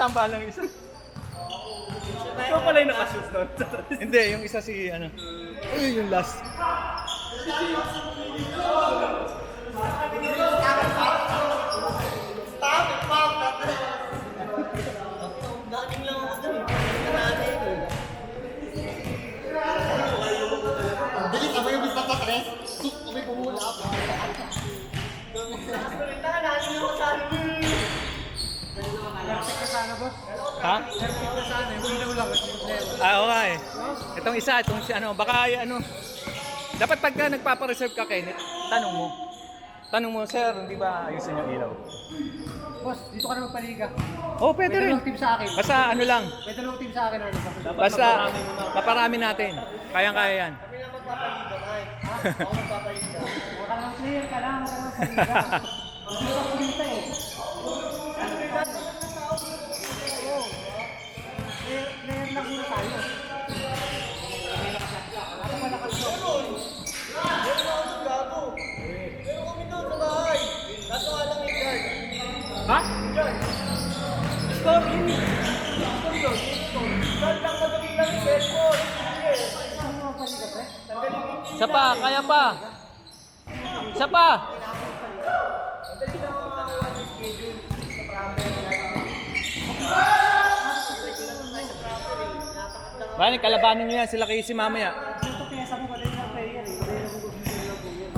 samba lang isa. Ikaw pala yung nakashoot doon. Hindi, yung isa si ano. Uy, yung last. Dating lang ako dun. Nanay ko. Bilis, ako yung bisa sa tres. Kami pumula ako. Nanay ako sa akin. Perfect na sana, boss. Ha? Perfect na sana. Yung ilaw lang. Oo nga eh. Itong isa, itong si ano, baka ano. Dapat pagka nagpapareserve ka, Kenneth, tanong mo. Tanong mo, sir, hindi ba ayusin yung ilaw? Boss, dito ka na magpaliga. Oh, pwede Pwede rin. lang team sa akin. Basta ano lang, Pwede lang team sa akin. Ano? basta maparami natin. Kayang-kaya yan. Kami lang magpapaliga, Mike. Ako magpapaliga. Huwag ka lang player ka lang. Huwag ka lang magpaliga. Hindi ka pulita eh. Player lang muna tayo. Ako malakas ko. Meron ako sa gago. Meron kami doon sa bahay. Kaso alang yung guard. Ha? Score yun eh. Score yun. Guard lang magaling lang yung cellphone. Sige. Ano mo magpaliga, pre? Tanggalin yung Isa pa, kaya pa. Isa pa. Tanggalin lang ang mga schedule. Sa proper. Bali, kalabanin nyo yan, sila kayo si mamaya. Ito piyesa mo pala yung player eh. Pwede lang gusto nila po yun.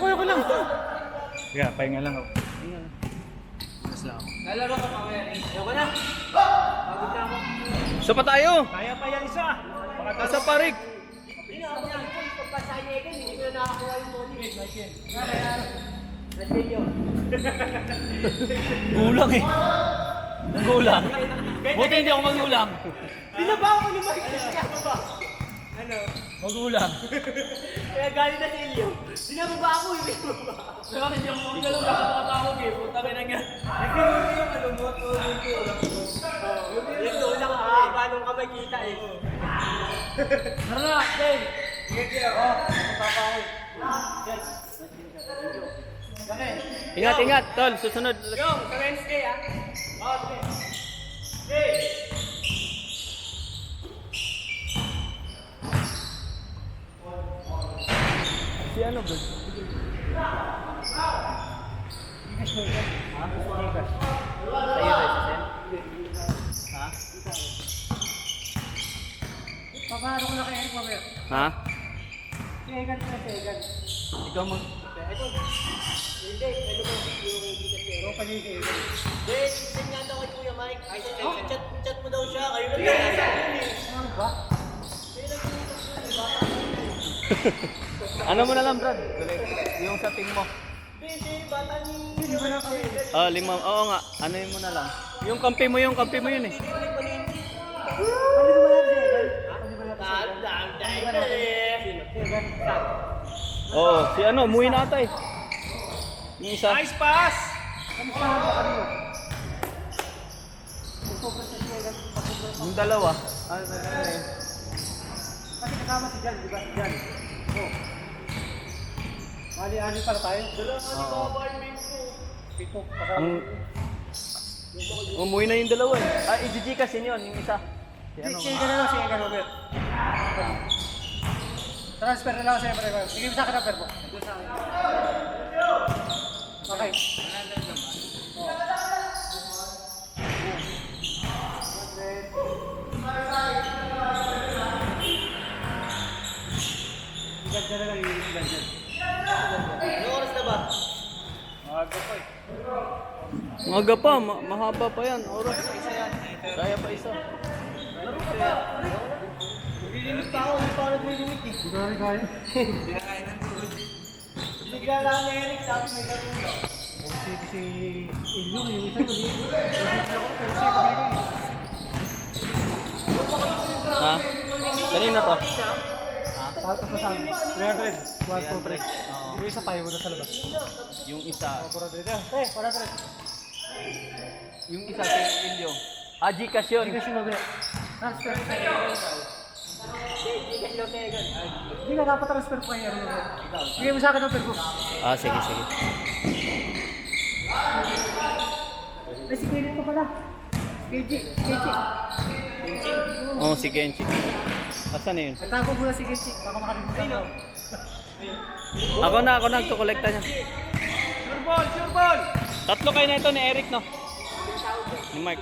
Ako lang. Yeah, pahinga lang ako. Pahinga lang. Mas lang ako. Lalaro ka pa kaya. Ayoko na. Pagod na ako. Isa pa tayo. Kaya pa yan isa. Isa pa, Rick. Hindi na ako yan. Pagpasaya ka, hindi ko na nakakuha yung money. Nandiyan yun. Gulang eh. Gulang. Buti hindi ako magulang. Binabawa ko ni Mike. Ano? Magulang. Kaya galing na si Ilyo. Binababa ako eh. Kaya hindi ako magalaw na nakatawag eh. Puta ka na nga. Nagkaroon ko yung ano mo. Yung tulak paano ka magkita eh. Tara na, Dave. Ingat, ingat. Tol, susunod. Yung, sa Wednesday ah. Okay. Hey! Si ano, bro? Bigas mo yun. Ha? Bigas. Sa'yo ba isa, Sen? Ha? Papaano ko na kay Eric mamaya? Ha? Si Egan pa si Egan. Ikaw mo. Ito. Hindi, ano ba yung bigas niya? Ano pa niya si Egan? Hindi, tingnan daw kay Kuya Mike. Ay, chat mo daw siya. Kayo lang yan. Ano ba? Ano mo na lang, Brad? Yung sa team mo. Hindi, bata ni... Hindi ba na kami? Oh, lima. Oo nga. Ano yun mo na lang. Yung kampi mo yun eh. Pwede ba lang si Egan? Pwede ba lang si Egan? Si Egan. Oo, si ano, umuwi na ata eh. Yung isa. Nice pass! Kamustahan ba kanino? Sobrang sa si Egan. Yung dalawa. Ano yun? Kasi kasama si Jan, di ba? Si Jan. Oh. Mali-ali pala tayo. Oo. Pito. Ang... Umuwi na yung dalawa eh. Ah, i-GG kasi yun, yung isa. Si ano? Si Egan na lang, si Egan Robert. Transfer na lang sa'yo, pare. Sige, sa akin ang perbo. Okay. Ganda na lang yung ganda. Anong oras na ba? Maaga pa eh. Maga pa, mahaba pa yan. Oras. Kaya pa isa. Nililip pa ako. Hindi pa ako may limit eh. Hindi ko na kaya. Bigla lang ni Eric, sabi may karulo. Kasi Ilyo, yung isa ko dito. Pero siya kabili ko eh. Ha? Kanina to? Tapos pa sa 300. 1, 2, 3. Yung isa tayo muna sa labas. Yung isa. 400. Eh, 400. Yung isa kay Ilyo. Ah, Gcash yun. Hindi kasi mabaya. Hindi ka dapat transfer pa yung bigay mo sa akin ng pergo. Ah, sige, sige. Ay, si Kenneth pa pala. KG. Oo, si Kenchi. Asan na yun? Nagtago muna si Kenchi. Baka makalimutan ko. Ako na nagkukolekta niya. Sure ball! Tatlo kayo na ito ni Eric, no? Ni Mark.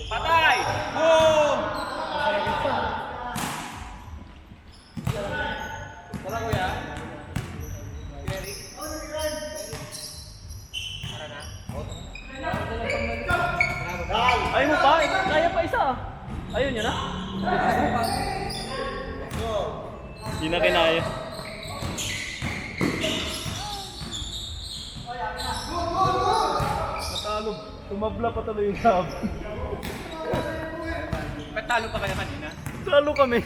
Patay! Boom! Wala kuya? Ayaw mo pa? Kaya pa isa. Ayun yun, ha? Hindi na kinaya. Natalo. Tumabla pa tuloy yung laban. Talo kami.